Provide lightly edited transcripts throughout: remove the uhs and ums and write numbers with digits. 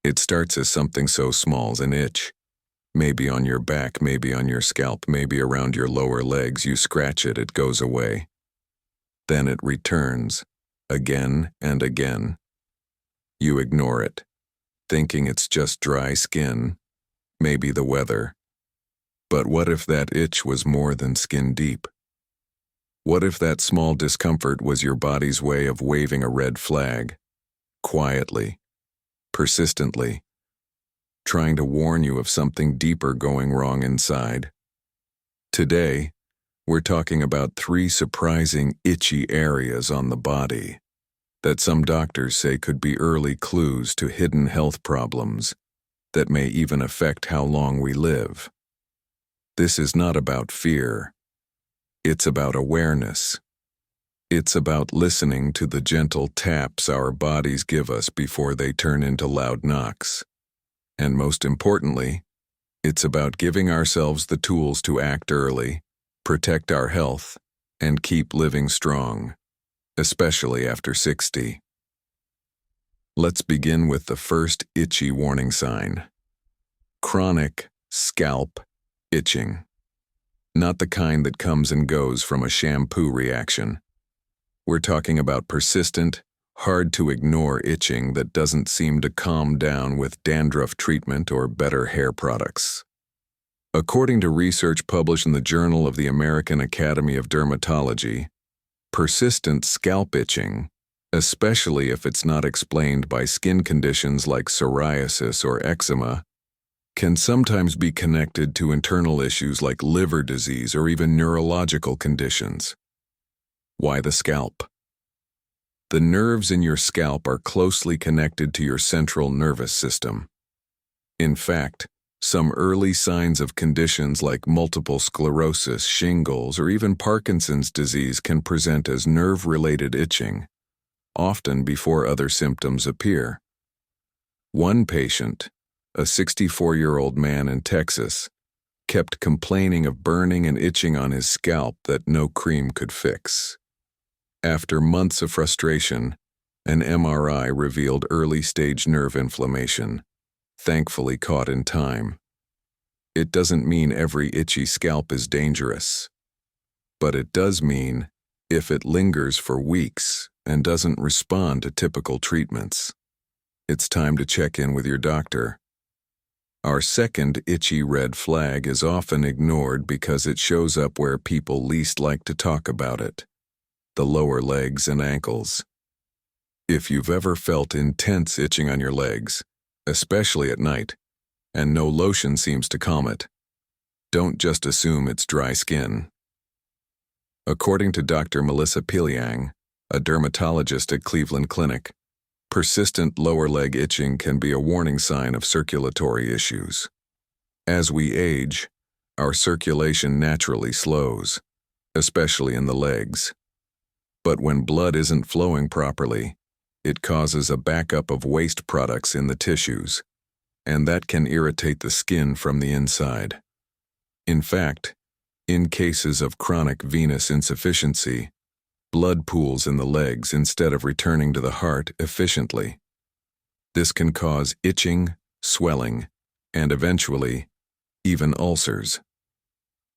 It starts as something so small as an itch. Maybe on your back, maybe on your scalp, maybe around your lower legs. You scratch it, it goes away. Then it returns, again and again. You ignore it, thinking it's just dry skin, maybe the weather. But what if that itch was more than skin deep? What if that small discomfort was your body's way of waving a red flag, quietly, persistently, trying to warn you of something deeper going wrong inside? Today, we're talking about 3 surprising itchy areas on the body that some doctors say could be early clues to hidden health problems that may even affect how long we live. This is not about fear. It's about awareness. It's about listening to the gentle taps our bodies give us before they turn into loud knocks. And most importantly, it's about giving ourselves the tools to act early, protect our health, and keep living strong, especially after 60. Let's begin with the first itchy warning sign. Chronic scalp itching. Not the kind that comes and goes from a shampoo reaction. We're talking about persistent, hard-to-ignore itching that doesn't seem to calm down with dandruff treatment or better hair products. According to research published in the Journal of the American Academy of Dermatology, persistent scalp itching, especially if it's not explained by skin conditions like psoriasis or eczema, can sometimes be connected to internal issues like liver disease or even neurological conditions. Why the scalp? The nerves in your scalp are closely connected to your central nervous system. In fact, some early signs of conditions like multiple sclerosis, shingles, or even Parkinson's disease can present as nerve-related itching, often before other symptoms appear. One patient, a 64-year-old man in Texas, kept complaining of burning and itching on his scalp that no cream could fix. After months of frustration, an MRI revealed early-stage nerve inflammation, thankfully caught in time. It doesn't mean every itchy scalp is dangerous, but it does mean if it lingers for weeks and doesn't respond to typical treatments, it's time to check in with your doctor. Our second itchy red flag is often ignored because it shows up where people least like to talk about it: the lower legs and ankles. If you've ever felt intense itching on your legs, especially at night, and no lotion seems to calm it, don't just assume it's dry skin. According to Dr. Melissa Piliang, a dermatologist at Cleveland Clinic, persistent lower leg itching can be a warning sign of circulatory issues. As we age, our circulation naturally slows, especially in the legs. But when blood isn't flowing properly, it causes a backup of waste products in the tissues, and that can irritate the skin from the inside. In fact, in cases of chronic venous insufficiency, blood pools in the legs instead of returning to the heart efficiently. This can cause itching, swelling, and eventually, even ulcers.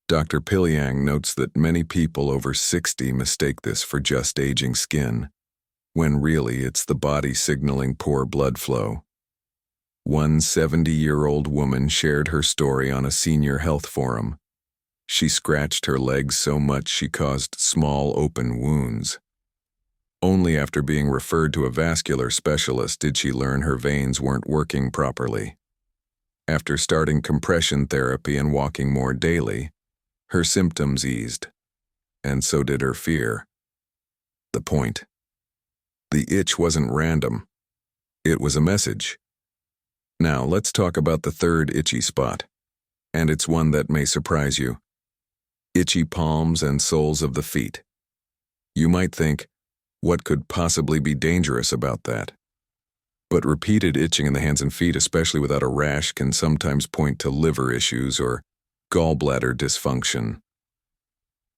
Dr. Piliang notes that many people over 60 mistake this for just aging skin, when really it's the body signaling poor blood flow. One 70-year-old woman shared her story on a senior health forum. She scratched her legs so much she caused small open wounds. Only after being referred to a vascular specialist did she learn her veins weren't working properly. After starting compression therapy and walking more daily, her symptoms eased, and so did her fear. The point: the itch wasn't random. It was a message. Now let's talk about the third itchy spot, and it's one that may surprise you. Itchy palms and soles of the feet. You might think, what could possibly be dangerous about that? But repeated itching in the hands and feet, especially without a rash, can sometimes point to liver issues or gallbladder dysfunction.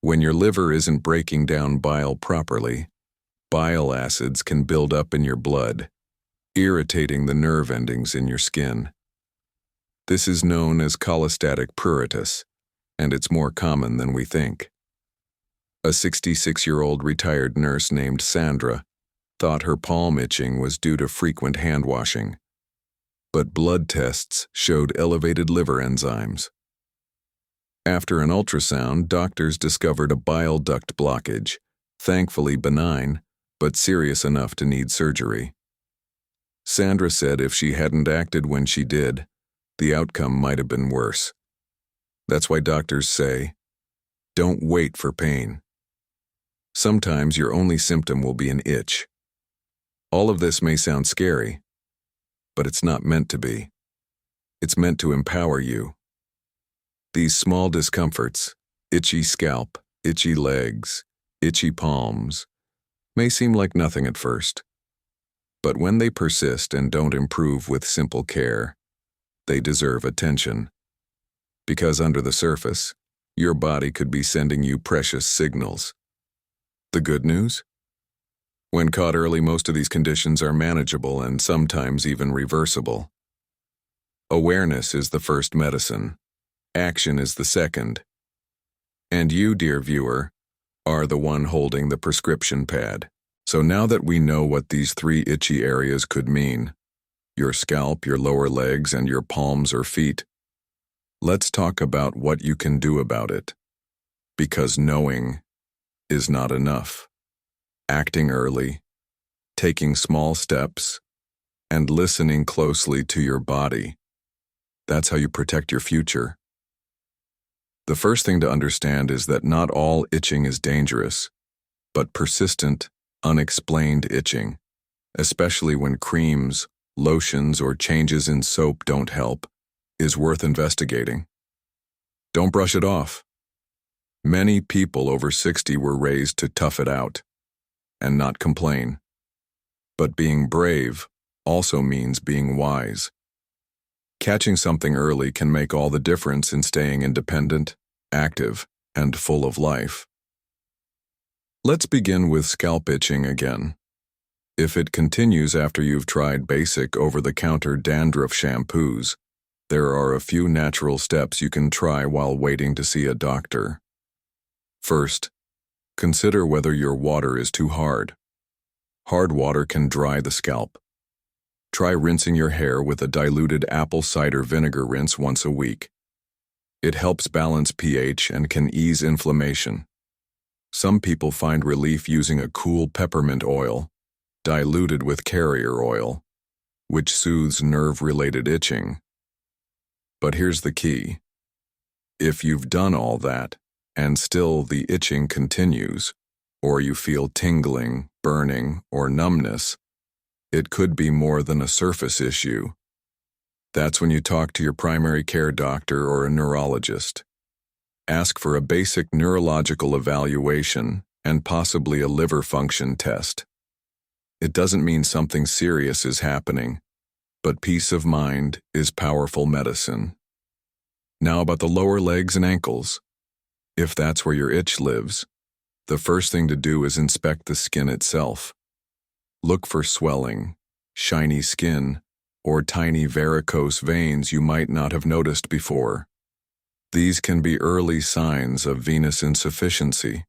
When your liver isn't breaking down bile properly, bile acids can build up in your blood, irritating the nerve endings in your skin. This is known as cholestatic pruritus, and it's more common than we think. A 66-year-old retired nurse named Sandra thought her palm itching was due to frequent hand washing, but blood tests showed elevated liver enzymes. After an ultrasound, doctors discovered a bile duct blockage, thankfully benign, but serious enough to need surgery. Sandra said if she hadn't acted when she did, the outcome might have been worse. That's why doctors say, don't wait for pain. Sometimes your only symptom will be an itch. All of this may sound scary, but it's not meant to be. It's meant to empower you. These small discomforts, itchy scalp, itchy legs, itchy palms, may seem like nothing at first. But when they persist and don't improve with simple care, they deserve attention. Because under the surface, your body could be sending you precious signals. The good news? When caught early, most of these conditions are manageable and sometimes even reversible. Awareness is the first medicine. Action is the second. And you, dear viewer, are the one holding the prescription pad. So now that we know what these 3 itchy areas could mean, your scalp, your lower legs, and your palms or feet, let's talk about what you can do about it. Because knowing is not enough. Acting early, taking small steps, and listening closely to your body. That's how you protect your future. The first thing to understand is that not all itching is dangerous, but persistent, unexplained itching, especially when creams, lotions, or changes in soap don't help, is worth investigating. Don't brush it off. Many people over 60 were raised to tough it out and not complain. But being brave also means being wise. Catching something early can make all the difference in staying independent, active, and full of life. Let's begin with scalp itching again. If it continues after you've tried basic over-the-counter dandruff shampoos, there are a few natural steps you can try while waiting to see a doctor. First, consider whether your water is too hard. Hard water can dry the scalp. Try rinsing your hair with a diluted apple cider vinegar rinse once a week. It helps balance pH and can ease inflammation. Some people find relief using a cool peppermint oil, diluted with carrier oil, which soothes nerve-related itching. But here's the key. If you've done all that, and still the itching continues, or you feel tingling, burning, or numbness, it could be more than a surface issue. That's when you talk to your primary care doctor or a neurologist. Ask for a basic neurological evaluation and possibly a liver function test. It doesn't mean something serious is happening, but peace of mind is powerful medicine. Now about the lower legs and ankles. If that's where your itch lives, the first thing to do is inspect the skin itself. Look for swelling, shiny skin, or tiny varicose veins you might not have noticed before. These can be early signs of venous insufficiency.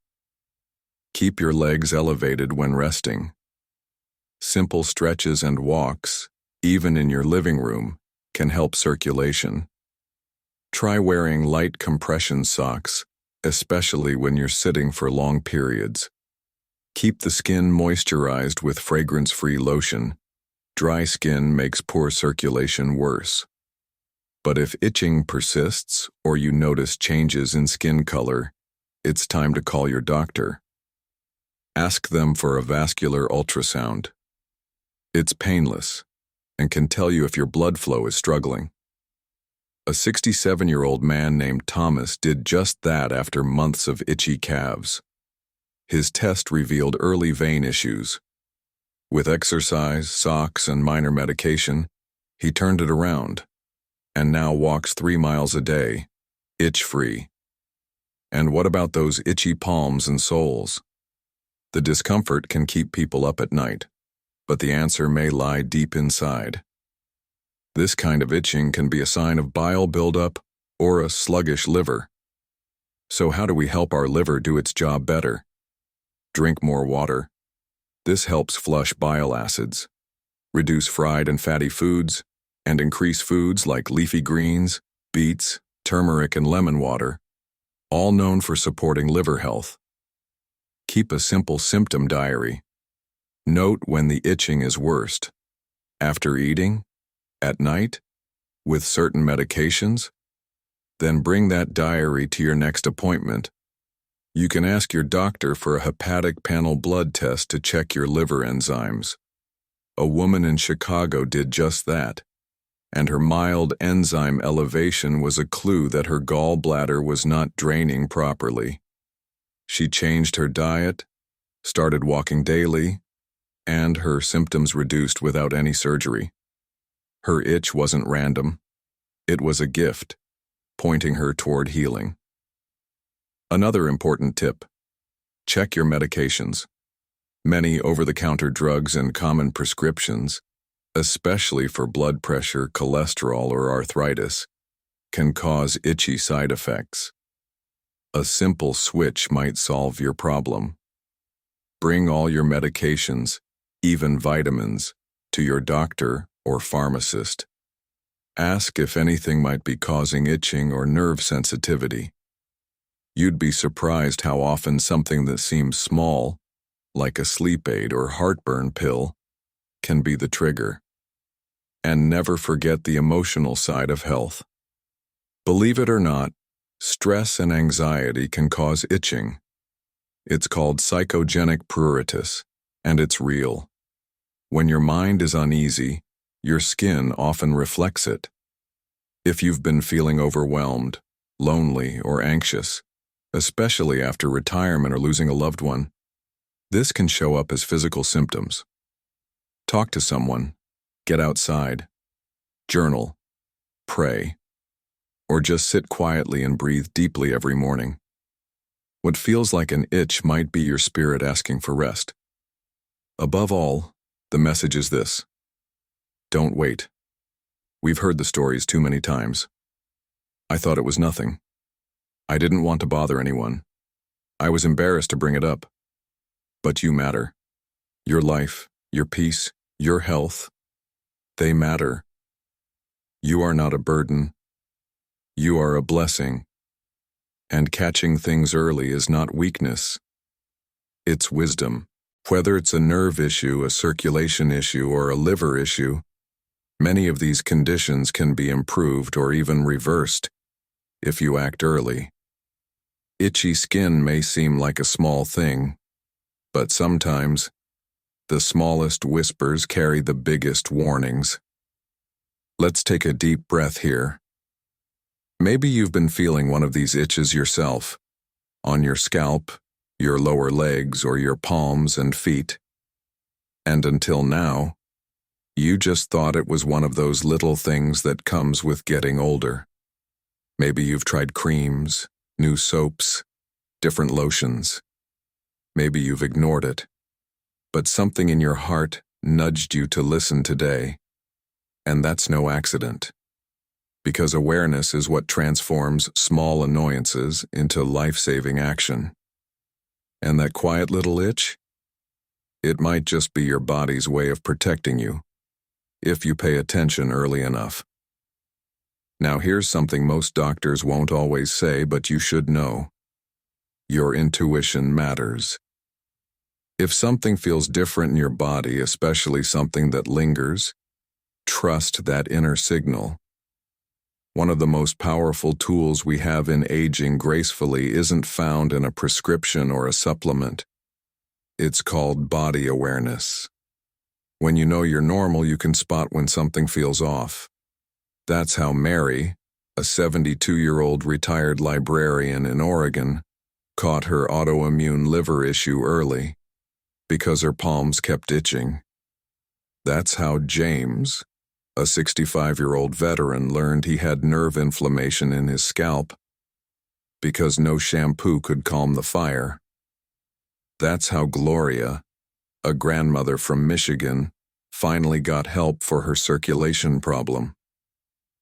Keep your legs elevated when resting. Simple stretches and walks, even in your living room, can help circulation. Try wearing light compression socks, especially when you're sitting for long periods. Keep the skin moisturized with fragrance-free lotion. Dry skin makes poor circulation worse. But if itching persists or you notice changes in skin color, it's time to call your doctor. Ask them for a vascular ultrasound. It's painless and can tell you if your blood flow is struggling. A 67-year-old man named Thomas did just that after months of itchy calves. His test revealed early vein issues. With exercise, socks, and minor medication, he turned it around, and now walks 3 miles a day, itch-free. And what about those itchy palms and soles? The discomfort can keep people up at night. but the answer may lie deep inside. This kind of itching can be a sign of bile buildup or a sluggish liver. So how do we help our liver do its job better? Drink more water. This helps flush bile acids, reduce fried and fatty foods, and increase foods like leafy greens, beets, turmeric, and lemon water, all known for supporting liver health. Keep a simple symptom diary. Note when the itching is worst. After eating? At night? With certain medications? Then bring that diary to your next appointment. You can ask your doctor for a hepatic panel blood test to check your liver enzymes. A woman in Chicago did just that, and her mild enzyme elevation was a clue that her gallbladder was not draining properly. She changed her diet, started walking daily, and her symptoms reduced without any surgery. Her itch wasn't random. It was a gift, pointing her toward healing. Another important tip: check your medications. Many over-the-counter drugs and common prescriptions, especially for blood pressure, cholesterol, or arthritis, can cause itchy side effects. A simple switch might solve your problem. Bring all your medications, even vitamins, to your doctor or pharmacist. Ask if anything might be causing itching or nerve sensitivity. You'd be surprised how often something that seems small, like a sleep aid or heartburn pill, can be the trigger. And never forget the emotional side of health. Believe it or not, stress and anxiety can cause itching. It's called psychogenic pruritus, and it's real. When your mind is uneasy, your skin often reflects it. If you've been feeling overwhelmed, lonely, or anxious, especially after retirement or losing a loved one, this can show up as physical symptoms. Talk to someone, get outside, journal, pray, or just sit quietly and breathe deeply every morning. What feels like an itch might be your spirit asking for rest. Above all, the message is this: don't wait. We've heard the stories too many times. I thought it was nothing. I didn't want to bother anyone. I was embarrassed to bring it up. But you matter. Your life, your peace, your health, they matter. You are not a burden. You are a blessing. And catching things early is not weakness. It's wisdom. Whether it's a nerve issue, a circulation issue, or a liver issue, many of these conditions can be improved or even reversed if you act early. Itchy skin may seem like a small thing, but sometimes the smallest whispers carry the biggest warnings. Let's take a deep breath here. Maybe you've been feeling one of these itches yourself, on your scalp, your lower legs, or your palms and feet. And until now, you just thought it was one of those little things that comes with getting older. Maybe you've tried creams, new soaps, different lotions. Maybe you've ignored it. But something in your heart nudged you to listen today. And that's no accident. Because awareness is what transforms small annoyances into life-saving action. And that quiet little itch? It might just be your body's way of protecting you, if you pay attention early enough. Now here's something most doctors won't always say, but you should know. Your intuition matters. If something feels different in your body, especially something that lingers, trust that inner signal. One of the most powerful tools we have in aging gracefully isn't found in a prescription or a supplement. It's called body awareness. When you know you're normal, you can spot when something feels off. That's how Mary, a 72-year-old retired librarian in Oregon, caught her autoimmune liver issue early, because her palms kept itching. That's how James, a 65-year-old veteran, learned he had nerve inflammation in his scalp, because no shampoo could calm the fire. That's how Gloria, A grandmother from Michigan finally got help for her circulation problem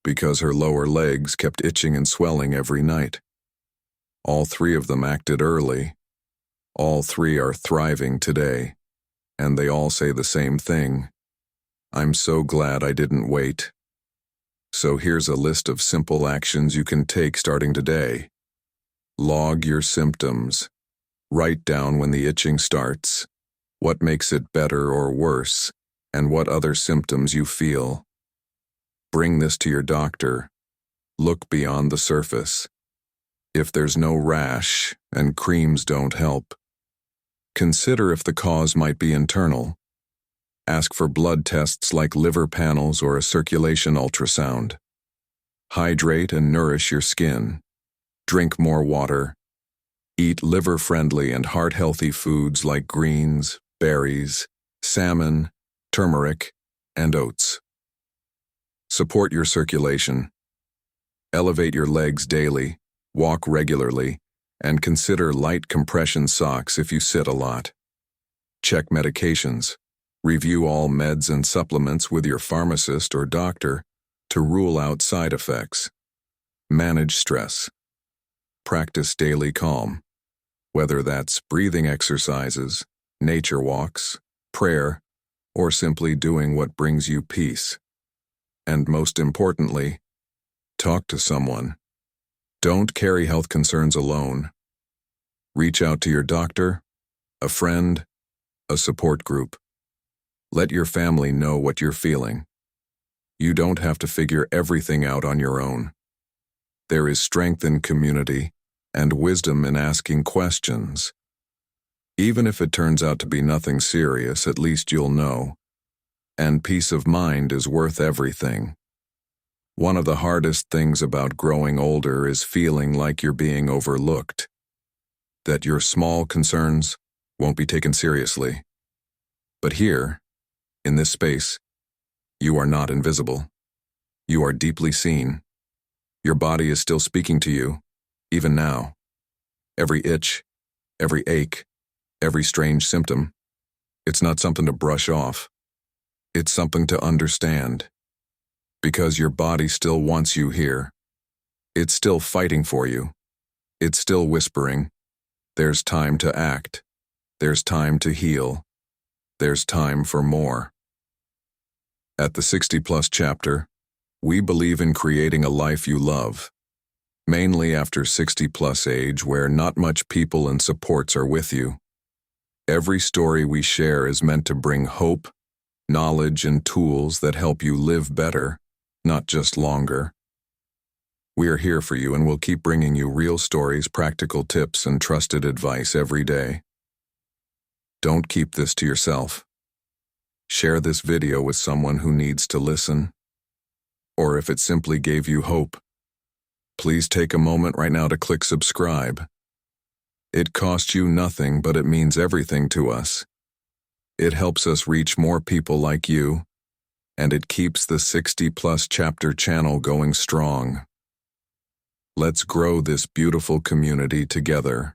because her lower legs kept itching and swelling every night. All three of them acted early. All three are thriving today, and they all say the same thing. I'm so glad I didn't wait. So here's a list of simple actions you can take starting today. Log your symptoms. Write down when the itching starts, what makes it better or worse, and what other symptoms you feel. Bring this to your doctor. Look beyond the surface. If there's no rash and creams don't help, consider if the cause might be internal. Ask for blood tests like liver panels or a circulation ultrasound. Hydrate and nourish your skin. Drink more water. Eat liver-friendly and heart-healthy foods like greens, berries, salmon, turmeric, and oats. Support your circulation. Elevate your legs daily, walk regularly, and consider light compression socks if you sit a lot. Check medications. Review all meds and supplements with your pharmacist or doctor to rule out side effects. Manage stress. Practice daily calm, whether that's breathing exercises, nature walks, prayer, or simply doing what brings you peace. And most importantly, talk to someone. Don't carry health concerns alone. Reach out to your doctor, a friend, a support group. Let your family know what you're feeling. You don't have to figure everything out on your own. There is strength in community and wisdom in asking questions. Even if it turns out to be nothing serious, at least you'll know. And peace of mind is worth everything. One of the hardest things about growing older is feeling like you're being overlooked, that your small concerns won't be taken seriously. But here, in this space, you are not invisible. You are deeply seen. Your body is still speaking to you, even now. Every itch, every ache, every strange symptom, it's not something to brush off. It's something to understand. Because your body still wants you here. It's still fighting for you. It's still whispering, there's time to act. There's time to heal. There's time for more. At the 60+ chapter, we believe in creating a life you love, mainly after 60+ age where not much people and supports are with you. Every story we share is meant to bring hope, knowledge, and tools that help you live better, not just longer. We are here for you and will keep bringing you real stories, practical tips, and trusted advice every day. Don't keep this to yourself. Share this video with someone who needs to listen. Or if it simply gave you hope, please take a moment right now to click subscribe. It costs you nothing, but it means everything to us. It helps us reach more people like you, and it keeps the 60+ chapter channel going strong. Let's grow this beautiful community together.